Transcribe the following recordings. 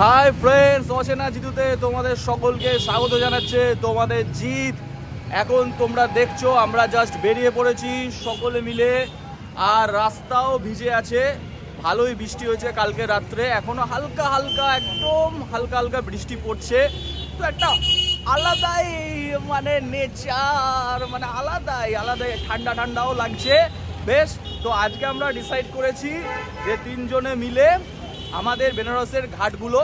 Hi friends, অচেনা জিতুতে তোমাদের সকলকে স্বাগত জানাচ্ছে তোমাদের জিত। এখন তোমরা দেখছো আমরা জাস্ট বেরিয়ে পড়েছি সকলে মিলে, আর রাস্তাও ভিজে আছে। ভালোই বৃষ্টি হয়েছে কালকে রাত্রে, এখনো হালকা হালকা একদম হালকা হালকা বৃষ্টি পড়ছে। তো একটা আলাদাই মানে নেচার, মানে আলাদাই ঠান্ডা ঠান্ডাও লাগছে বেশ। তো আজকে আমরা ডিসাইড করেছি যে তিনজনে মিলে আমাদের বেনারসের ঘাটগুলো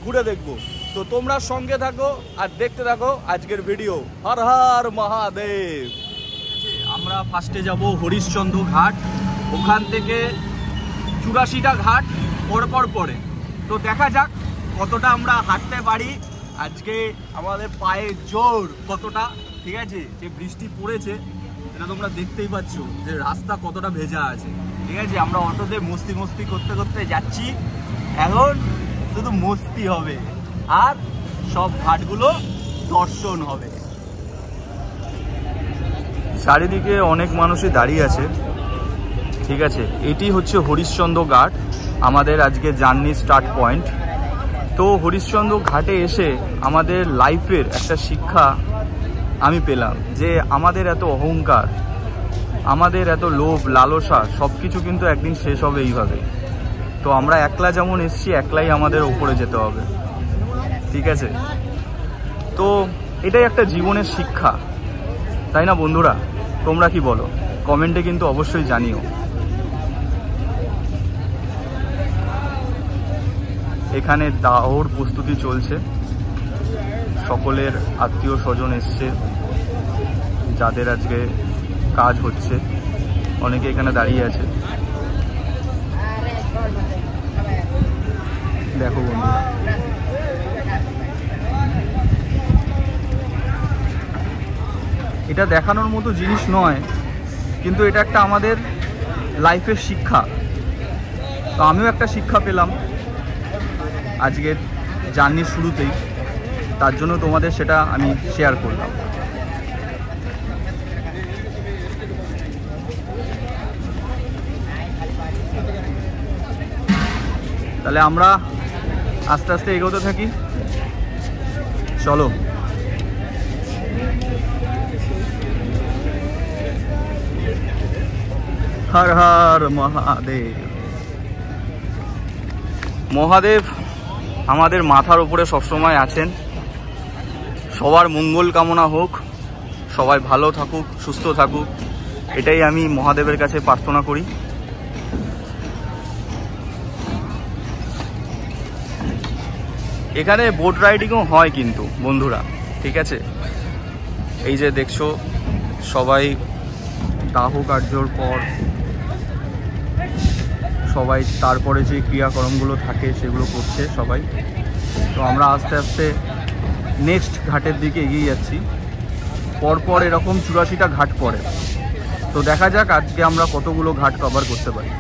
ঘুরে দেখব। তো তোমরা সঙ্গে থাকো আর দেখতে থাকো আজকের ভিডিও। হর হর মহাদেব। আমরা ফার্স্টে যাব হরিশ্চন্দ্র ঘাট, ওখান থেকে 84টা ঘাট পরপর পরে। তো দেখা যাক কতটা আমরা হাঁটতে পারি আজকে, আমাদের পায়ে জোর কতটা। ঠিক আছে, যে বৃষ্টি পড়েছে এটা তোমরা দেখতেই পাচ্ছ যে রাস্তা কতটা ভেজা আছে। ঠিক আছে, আমরা অটোতে মস্তি করতে করতে যাচ্ছি। এখন শুধু মস্তি হবে আর সব ঘাটগুলো দর্শন হবে। চারিদিকে অনেক মানুষই দাঁড়িয়ে আছে। ঠিক আছে, এটি হচ্ছে হরিশ্চন্দ্র ঘাট, আমাদের আজকে জার্নি স্টার্ট পয়েন্ট। তো হরিশ্চন্দ্র ঘাটে এসে আমাদের লাইফের একটা শিক্ষা আমি পেলাম যে আমাদের এত অহংকার, আমাদের এত লোভ লালসা সব কিছু কিন্তু একদিন শেষ হবে এইভাবে। তো আমরা একলা যেমন এসছি একলাই আমাদের ওপরে যেতে হবে। ঠিক আছে, তো এটাই একটা জীবনের শিক্ষা, তাই না বন্ধুরা? তোমরা কি বলো? কমেন্টে কিন্তু অবশ্যই জানিও। এখানে দাহর প্রস্তুতি চলছে, সকলের আত্মীয় স্বজন এসছে, যাদের আজকে কাজ হচ্ছে অনেকে এখানে দাঁড়িয়ে আছে। দেখো বন্ধু, এটা দেখানোর মতো জিনিস নয়, কিন্তু এটা একটা আমাদের লাইফের শিক্ষা। তো আমিও একটা শিক্ষা পেলাম আজকের জার্নির শুরুতেই, তার জন্য তোমাদের সেটা আমি শেয়ার করলাম। তাহলে আমরা আস্তে আস্তে এগোতে থাকি, চলো। হর হর মহাদেব। মহাদেব আমাদের মাথার উপরে সবসময় আছেন। সবার মঙ্গল কামনা হোক, সবাই ভালো থাকুক, সুস্থ থাকুক, এটাই আমি মহাদেবের কাছে প্রার্থনা করি। এখানে বোট রাইডিংও হয় কিন্তু বন্ধুরা। ঠিক আছে, এই যে দেখছো সবাই দাহ কার্যর পর সবাই তারপরে যে ক্রিয়াকর্মগুলো থাকে সেগুলো করছে সবাই। তো আমরা আস্তে আস্তে নেক্সট ঘাটের দিকে এগিয়ে যাচ্ছি। পরপর এরকম 84টা ঘাট পড়ে। তো দেখা যাক আজকে আমরা কতগুলো ঘাট কভার করতে পারি।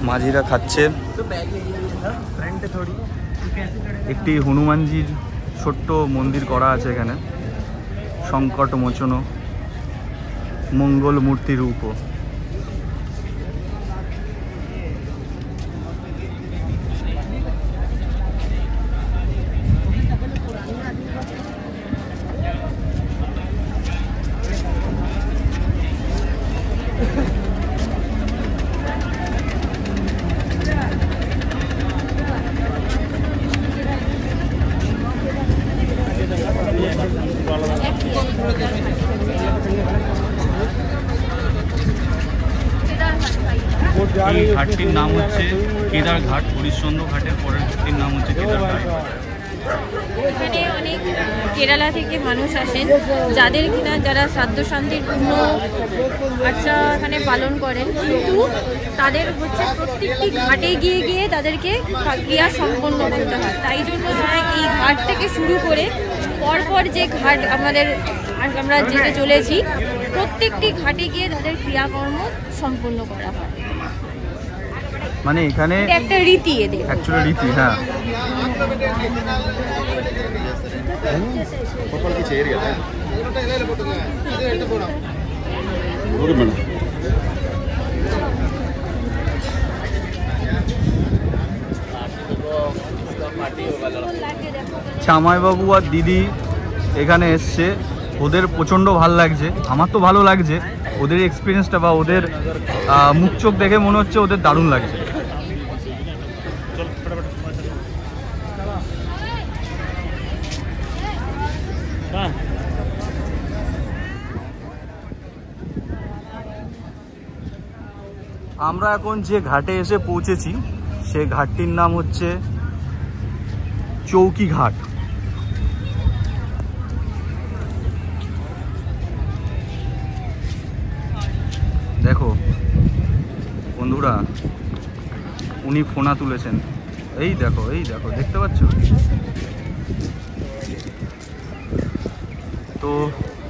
মাঝিরা খাচ্ছে। একটি হনুমানজির ছোট্ট মন্দির করা আছে এখানে, সংকট মোচন মঙ্গল মূর্তি রূপ। এই ঘাটটির নাম হচ্ছে কেদার ঘাট। হরিশ্চন্দ্র ঘাটের পরের ঘাটটির নাম হচ্ছে কেদার ঘাট। এখানে অনেক কেরালা থেকে মানুষ আসেন, যাদের কিনা যারা শ্রাদ্ধ শান্তির পূর্ণ আচ্ছা এখানে পালন করেন, কিন্তু তাদের হচ্ছে প্রত্যেকটি ঘাটে গিয়ে গিয়ে তাদেরকে ক্রিয়া সম্পন্ন করতে হয়। তাই জন্য এই ঘাট থেকে শুরু করে পরপর যে ঘাট আমরা যেতে চলেছি, প্রত্যেকটি ঘাটে গিয়ে তাদের ক্রিয়াকর্ম সম্পন্ন করা হয়। মানে এখানে একটা রীতি, এদের অ্যাকচুয়ালি রীতি। হ্যাঁ, জামাইবাবু আর দিদি এখানে এসছে, ওদের প্রচণ্ড ভালো লাগছে, আমার তো ভালো লাগছে, ওদের এক্সপিরিয়েন্সটা বা ওদের মুখ চোখ দেখে মনে হচ্ছে ওদের দারুণ লাগছে। আমরা এখন যে ঘাটে এসে পৌঁছেছি সে ঘাটটির নাম হচ্ছে চৌকি ঘাট। দেখো বন্ধুরা, উনি ফোনা তুলেছেন, এই দেখো দেখতে পাচ্ছ তো?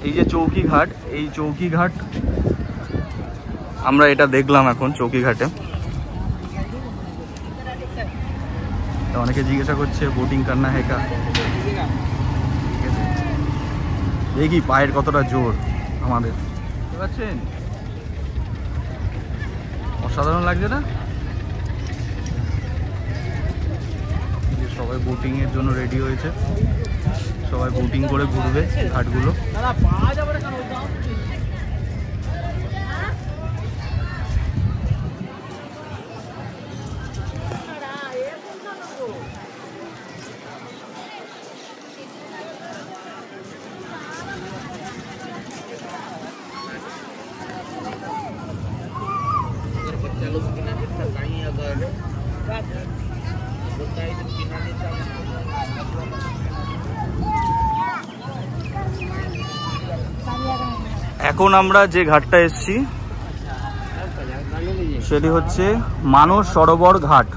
এই যে চৌকি ঘাট, এই চৌকি ঘাট আমরা এটা দেখলাম এখন চৌকি ঘাটে। অনেকে জিজ্ঞাসা করছে বোটিং করনা है क्या, ঠিক আছে? দেখি পায়ের কতটা জোর আমাদের, বুঝতে পারছেন? অসাধারণ লাগছে না? সবাই বোটিং এর জন্য রেডি হয়েছে, সবাই বোটিং করে ঘুরবে ঘাটগুলো। এখন আমরা যে ঘাটটা এসেছি সেটি হচ্ছে মানস সরোবর ঘাট।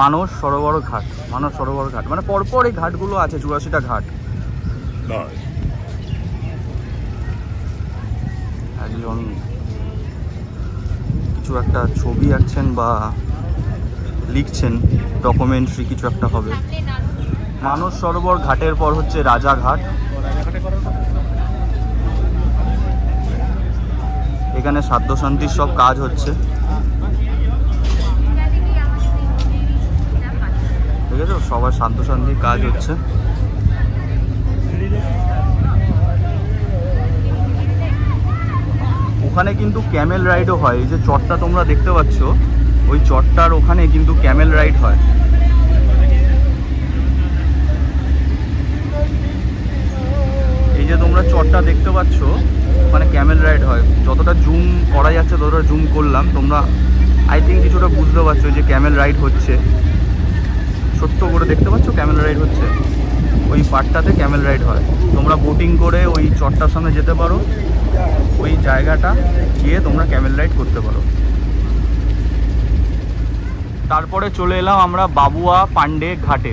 মানস সরোবর ঘাট মানে পরপর এই ঘাটগুলো আছে, 84টা ঘাট। একজন কিছু একটা ছবি আঁকছেন বা লিখছেন, ডকুমেন্টারি কিছু একটা হবে। মানস সরোবর ঘাটের পর হচ্ছে রাজাঘাট। এখানে সাধ্য শান্তির সব কাজ হচ্ছে, ঠিক আছে? সবার সাধ্য শান্তির কাজ হচ্ছে। ওখানে কিন্তু ক্যামেল রাইডও হয়। এই যে চটটা তোমরা দেখতে পাচ্ছ, ওই চটটার ওখানে কিন্তু ক্যামেল রাইড হয়। এই যে তোমরা চটটা দেখতে পাচ্ছ, ওখানে ক্যামেল রাইড হয়। যতটা জুম করা যাচ্ছে ততটা জুম করলাম, তোমরা আই থিঙ্ক কিছুটা বুঝতে পারছো যে ক্যামেল রাইড হচ্ছে। ছোট্ট করে দেখতে পাচ্ছ ক্যামেল রাইড হচ্ছে, ওই পার্টটাতে ক্যামেল রাইড হয়। তোমরা বোটিং করে ওই চটটার সামনে যেতে পারো, ওই জায়গাটা গিয়ে তোমরা ক্যামেল রাইড করতে পারো। তারপরে চলে এলাম আমরা বাবুয়া পান্ডে ঘাটে।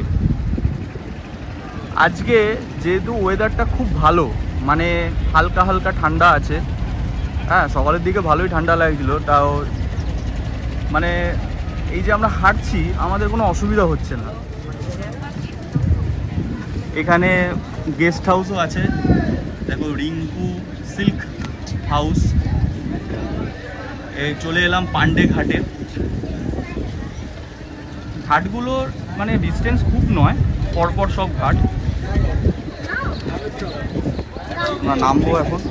আজকে যেহেতু ওয়েদারটা খুব ভালো, মানে হালকা হালকা ঠান্ডা আছে, হ্যাঁ সকালের দিকে ভালোই ঠান্ডা লাগছিল, তাও মানে এই যে আমরা হাঁটছি আমাদের কোনো অসুবিধা হচ্ছে না। এখানে গেস্ট হাউসও আছে, দেখো রিঙ্কু সিল্ক হাউস। চলে এলাম পান্ডে ঘাটে। ঘাটগুলোর মানে ডিস্টেন্স খুব নয়, পরপর সব ঘাট। আমরা নামবো এখন।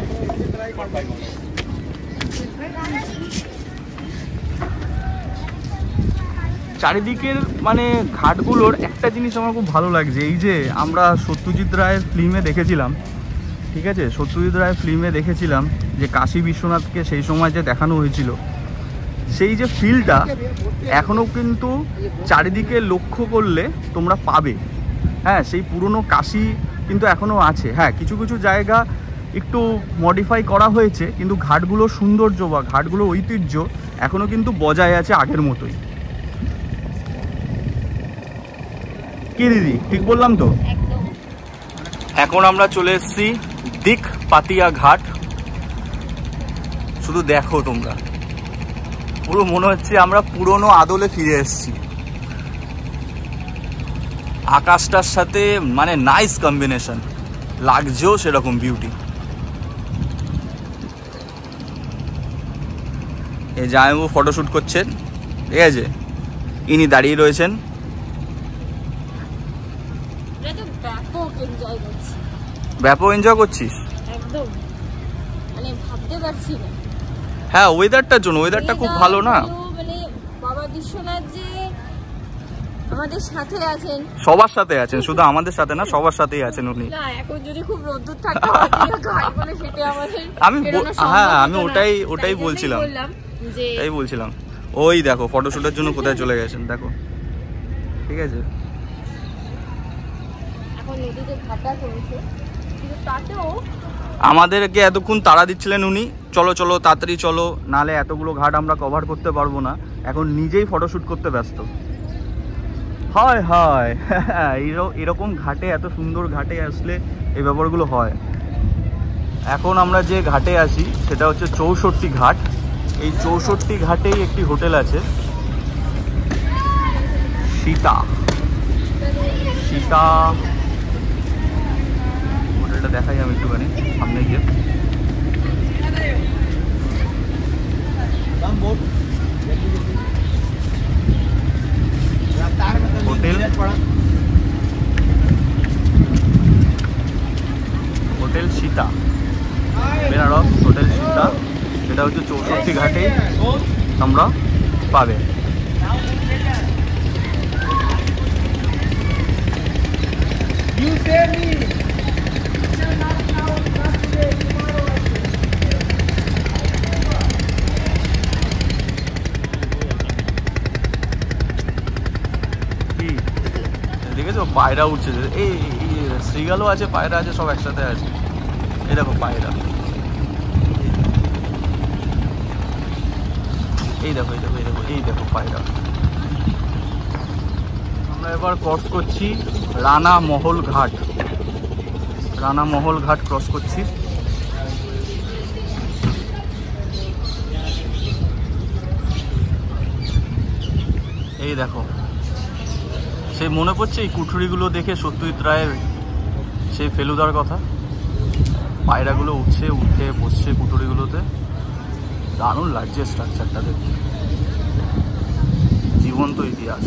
চারিদিকের মানে ঘাটগুলোর একটা জিনিস আমার খুব ভালো লাগছে, এই যে আমরা সত্যজিৎ রায়ের ফিল্মে দেখেছিলাম, ঠিক আছে? সত্যজিৎ রায়ের ফিল্মে দেখেছিলাম যে কাশী বিশ্বনাথকে সেই সময় যে দেখানো হয়েছিল, সেই যে ফিলটা এখনও কিন্তু চারিদিকে লক্ষ্য করলে তোমরা পাবে। হ্যাঁ, সেই পুরনো কাশী কিন্তু এখনও আছে। হ্যাঁ, কিছু কিছু জায়গা একটু মডিফাই করা হয়েছে, কিন্তু ঘাটগুলোর সৌন্দর্য বা ঘাটগুলোর ঐতিহ্য এখনও কিন্তু বজায় আছে আগের মতোই। কি দিদি ঠিক বললাম তো? এখন আমরা চলে এসেছি দিক পাতিয়া ঘাট। শুধু দেখো তোমরা, পুরো মনে হচ্ছে আমরা পুরনো আদলে ফিরে এসেছি। আকাশটার সাথে মানে নাইস কম্বিনেশন, লাগছেও সেরকম বিউটি। এই জামাইবাবু ফটোশ্যুট করছেন, ঠিক আছে, ইনি দাঁড়িয়ে রয়েছেন। ব্যাপক এনজয় করছিস একদম, মানে ভাবতে পারছি না। হ্যাঁ, ওয়েদারটার জন্য, ওয়েদারটা খুব ভালো না? মানে বাবা বিশ্বনাথ যে আমাদের সাথে আছেন, সবার সাথে আছেন, শুধু আমাদের সাথে না, সবার সাথেই আছেন উনি। না এখন যদি খুব রোদ্দুর থাকতো ঘাটগুলো ফেটে আমাদের আমি ওটাই বলছিলাম, তাই বলছিলাম। ওই দেখো ফটোশুটের জন্য কোথায় চলে গেছেন দেখো, ঠিক আছে। এখন নদীতে ঘাটা চলছে, কিন্তু তাতেও আমাদেরকে এতক্ষণ তাড়া দিচ্ছিলেন উনি, চলো চলো তাড়াতাড়ি চলো, নালে এতগুলো ঘাট আমরা কভার করতে পারবো না। এখন নিজেই ফটোশুট করতে ব্যস্ত। হয় হয় এরকম ঘাটে, এত সুন্দর ঘাটে আসলে এই ব্যাপারগুলো হয়। এখন আমরা যে ঘাটে আসি সেটা হচ্ছে 64 ঘাট। এই 64 ঘাটেই একটি হোটেল আছে, সীতা। হোটেলটা দেখাই আমি একটুখানি সামনে গিয়ে। Hotel Sita, Benares hotel Sita. এটা হচ্ছে 64 ঘাটে আমরা পাবে। দেখেছো পায়রা উঠছে, এই শ্রীগালও আছে, পায়রা আছে, সব একসাথে আছে। এই দেখো পায়রা, এই দেখো পায়রা। আমরা এবার ক্রস করছি রানা মহল ঘাট ক্রস করছি। এই দেখো, সেই মনে পড়ছে এই কুঠুরিগুলো দেখে সত্যজিৎ রায়ের সেই ফেলুদার কথা। পায়রাগুলো উঠে বসছে কুঠুরিগুলোতে, দারুণ লাগছে স্ট্রাকচারটা দেখে, জীবন্ত ইতিহাস।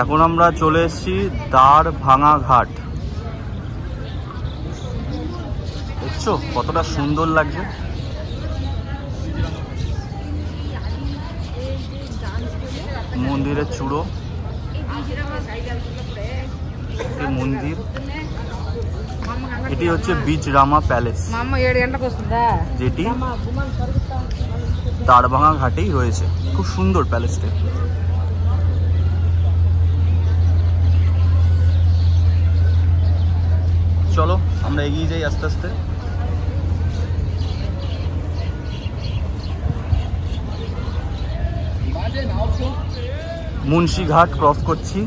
এখন আমরা চলে এসেছি দ্বারভাঙা ঘাট। দেখছো কতটা সুন্দর লাগছে। মন্দিরের চূড়ো, মন্দির, এটি হচ্ছে বিজরামা প্যালেস, যেটি দ্বারভাঙা ঘাটেই রয়েছে। খুব সুন্দর প্যালেসটা। চলো আমরা এগিয়ে যাই আস্তে আস্তে। মুন্সি ঘাট ক্রস করছি।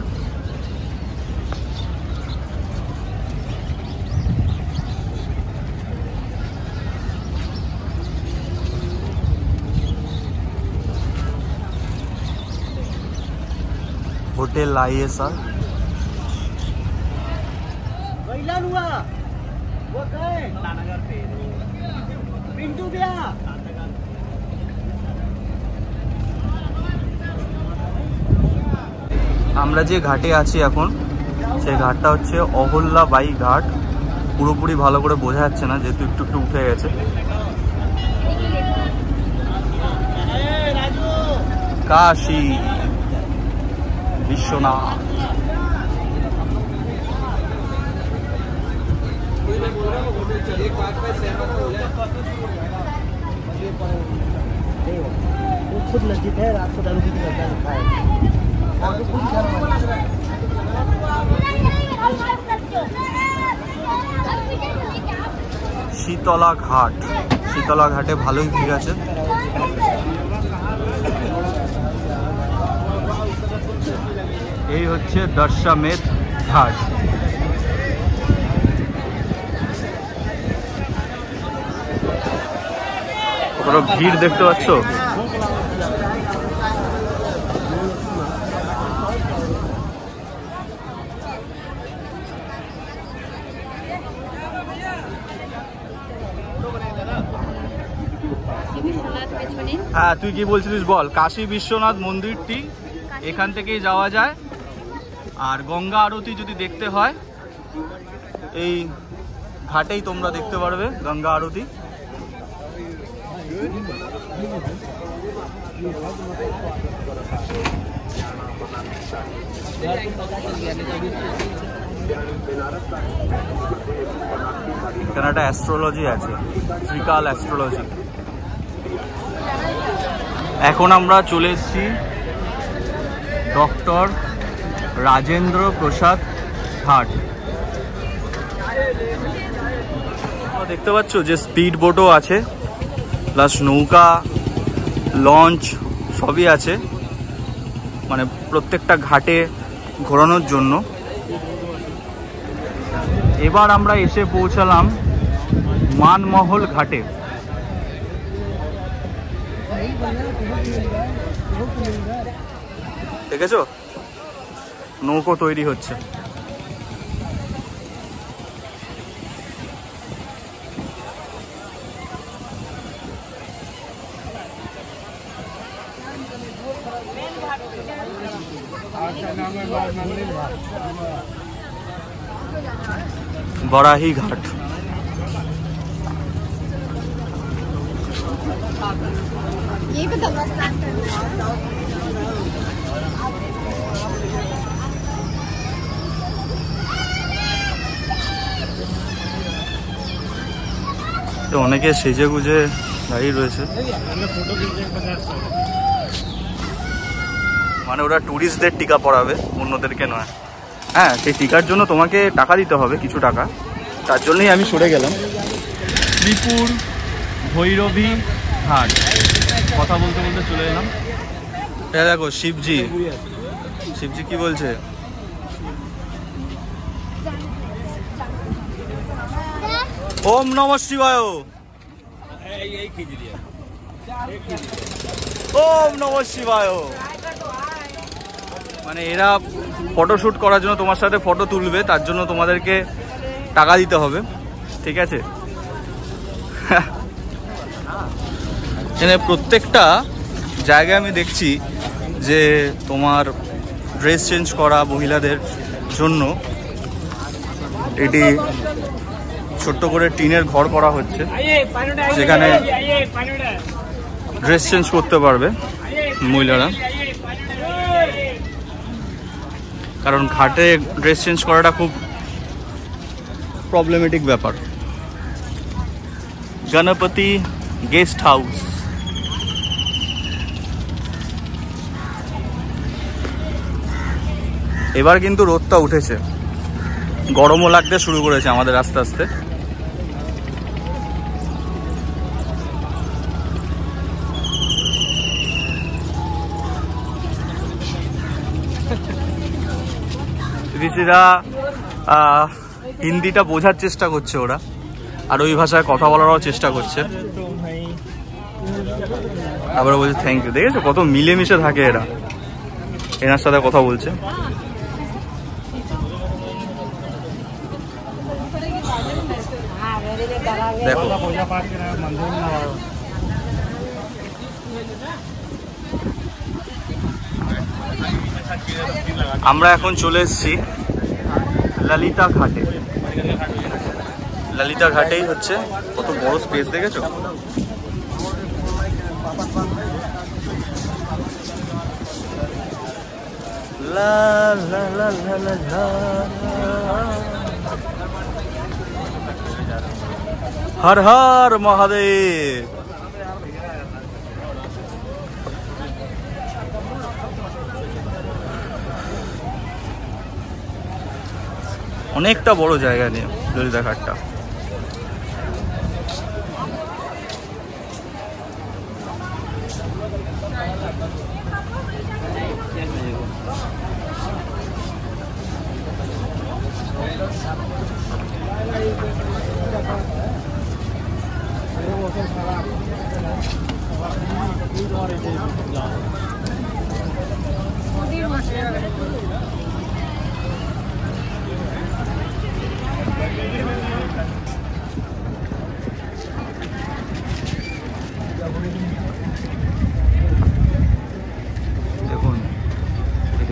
Hotel ISR। আমরা যে ঘাটে আছি এখন, সেই ঘাটটা হচ্ছে অহল্যাবাই ঘাট। পুরোপুরি ভালো করে বোঝা যাচ্ছে না যেহেতু একটু একটু উঠে গেছে। কাশী বিশ্বনাথ। खुद लज्जित है, रात को दारू पी के लड़का लिखा है। শীতলা ঘাট, শীতলা ঘাটে ভালোই ভিড় আছে। এই হচ্ছে দশামেধ ঘাট। কতটা ভিড় দেখতে পাচ্ছ। হ্যাঁ, তুই কি বলছিলিস বল। কাশী বিশ্বনাথ মন্দিরটি এখান থেকেই যাওয়া যায়। আর গঙ্গা আরতি যদি দেখতে হয় এই ঘাটেই তোমরা দেখতে পারবে গঙ্গা আরতি। এখানে একটা অ্যাস্ট্রোলজি আছে, ত্রিকাল অ্যাস্ট্রোলজি। এখন আমরা চলে এসেছি ডক্টর রাজেন্দ্র প্রসাদ ঘাট। দেখতে পাচ্ছ যে স্পিড বোটও আছে, প্লাস নৌকা, লঞ্চ সবই আছে, মানে প্রত্যেকটা ঘাটে ঘোরানোর জন্য। এবার আমরা এসে পৌঁছালাম মানমহল ঘাটে। দেখেছো নৌকো তৈরি হচ্ছে। বরাহি ঘাট। তো অনেকে সেজে গুজে দাঁড়িয়ে রয়েছে, মানে ওরা ট্যুরিস্টদের টিকা পড়াবে, অন্যদেরকে নয়। হ্যাঁ, সেই টিকার জন্য তোমাকে টাকা দিতে হবে, কিছু টাকা। তার জন্যই আমি সরে গেলাম। শ্রীপুর ভৈরবী ঘাট কথা বলতে বলতে চলে এলাম। এটা দেখো শিবজি, শিবজি কি বলছে। ওম নমঃ শিবায়, ওম নমঃ শিবায়। মানে এরা ফটোশ্যুট করার জন্য তোমার সাথে ফটো তুলবে, তার জন্য তোমাদেরকে টাকা দিতে হবে, ঠিক আছে। এখানে প্রত্যেকটা জায়গায় আমি দেখছি যে তোমার ড্রেস চেঞ্জ করা মহিলাদের জন্য এটি ছোট্ট করে টিনের ঘর করা হচ্ছে, যেখানে ড্রেস চেঞ্জ করতে পারবে মহিলারা। কারণ ঘাটে ড্রেস চেঞ্জ করাটা খুব প্রবলেমেটিক ব্যাপার। Ganapati guest house. এবার কিন্তু রোদটা উঠেছে, গরমও লাগতে শুরু করেছে আমাদের আস্তে আস্তে। ঋষিরা হিন্দিটা বোঝার চেষ্টা করছে ওরা, আর ওই ভাষায় কথা বলারও চেষ্টা করছে। আবার বলছে থ্যাংক ইউ। দেখেছো কত মিলেমিশে থাকে এরা, এনার সাথে কথা বলছে। দেখো আমরা এখন চলে এসেছি ললিতা ঘাটে। ললিতা ঘাটেই হচ্ছে, কত বড় স্পেস দেখেছো। লা লা লা লা লা লা। হর হর মহাদেব। অনেকটা বড় জায়গা নিয়ে ললিতা ঘাটটা।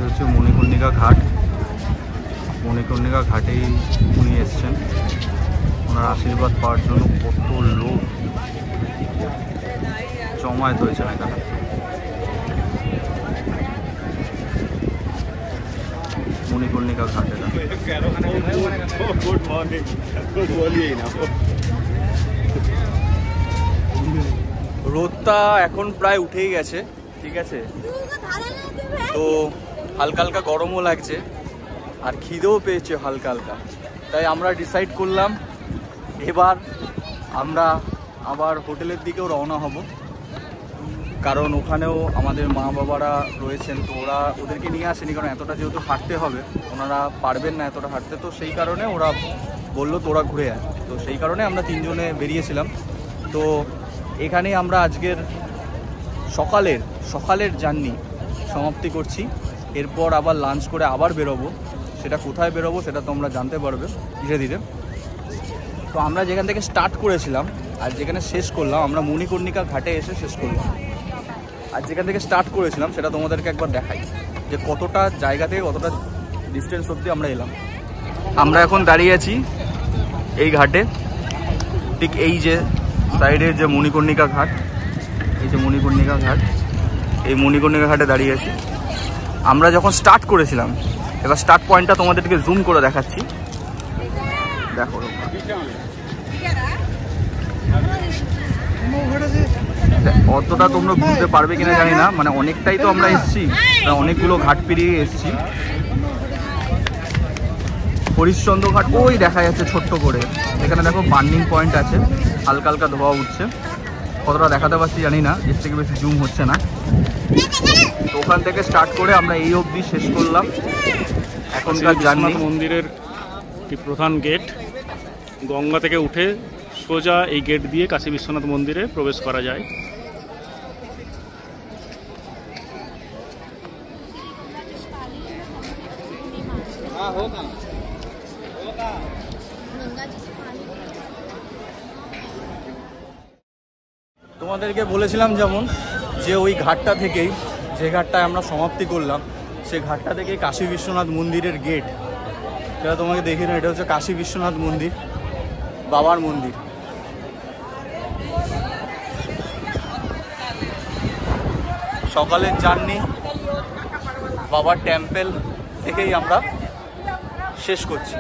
হচ্ছে মণিকর্ণিকা ঘাট। মণিকর্ণিকা ঘাটেই উনি এসছেন ওনার আশীর্বাদ পাওয়ার জন্য। কত লোক জমায়েত হয়েছেন এখানে। মণিকর্ণিকা ঘাটে রোদটা এখন প্রায় উঠেই গেছে, ঠিক আছে, তো হালকা হালকা গরমও লাগছে আর খিদেও পেয়েছে হালকা হালকা। তাই আমরা ডিসাইড করলাম এবার আমরা আবার হোটেলের দিকেও রওনা হব, কারণ ওখানেও আমাদের মা বাবারা রয়েছেন, তো ওদেরকে নিয়ে আসেনি, কারণ এতটা যেহেতু হাঁটতে হবে ওনারা পারবেন না এতটা হাঁটতে, তো সেই কারণে ওরা বললো তোরা ঘুরে আয়। তো সেই কারণে আমরা তিনজনে বেরিয়েছিলাম। তো এখানেই আমরা আজকের সকালের জার্নি সমাপ্তি করছি। এরপর আবার লাঞ্চ করে আবার বেরোবো, সেটা কোথায় বেরোবো সেটা তোমরা জানতে পারবে ধীরে ধীরে। তো আমরা যেখান থেকে স্টার্ট করেছিলাম আর যেখানে শেষ করলাম, আমরা মণিকর্ণিকা ঘাটে এসে শেষ করলাম। আর যেখান থেকে স্টার্ট করেছিলাম সেটা তোমাদেরকে একবার দেখাই যে কতটা জায়গা থেকে কতটা ডিস্টেন্স অবধি আমরা এলাম। আমরা এখন দাঁড়িয়ে আছি এই ঘাটে, ঠিক এই যে সাইডে যে মণিকর্ণিকা ঘাট, এই যে মণিকর্ণিকা ঘাট, এই মণিকর্ণিকা ঘাটে দাঁড়িয়ে আছি। আমরা যখন স্টার্ট করেছিলাম, এবার স্টার্ট পয়েন্টটা তোমাদেরকে জুম করে দেখাচ্ছি, দেখো অতটা তোমরা বুঝতে পারবে কিনা জানি না, মানে অনেকটাই তো আমরা এসছি, অনেকগুলো ঘাট পেরিয়ে এসছি। হরিশ্চন্দ্র ঘাট ওই দেখা যাচ্ছে ছোট্ট করে, এখানে দেখো বার্নিং পয়েন্ট আছে, হালকা হালকা ধোয়া উঠছে, কতটা দেখাতে পারছি জানি না, এর থেকে বেশি জুম হচ্ছে না। তো ওখান থেকে স্টার্ট করে আমরা এই অবধি শেষ করলাম এখনকার জার্নি। মন্দিরের প্রধান গেট, গঙ্গা থেকে উঠে সোজা এই গেট দিয়ে কাশী বিশ্বনাথ মন্দিরে প্রবেশ করা যায়। তোমাদেরকে বলেছিলাম যেমন যে ওই ঘাটটা থেকেই, যে ঘাটটায় আমরা সমাপ্তি করলাম, সেই ঘাটটা থেকে কাশী বিশ্বনাথ মন্দিরের গেট, সেটা তোমাকে দেখি না, এটা হচ্ছে কাশী বিশ্বনাথ মন্দির, বাবার মন্দির। সকালের জার্নি বাবার টেম্পল থেকেই আমরা শেষ করছি।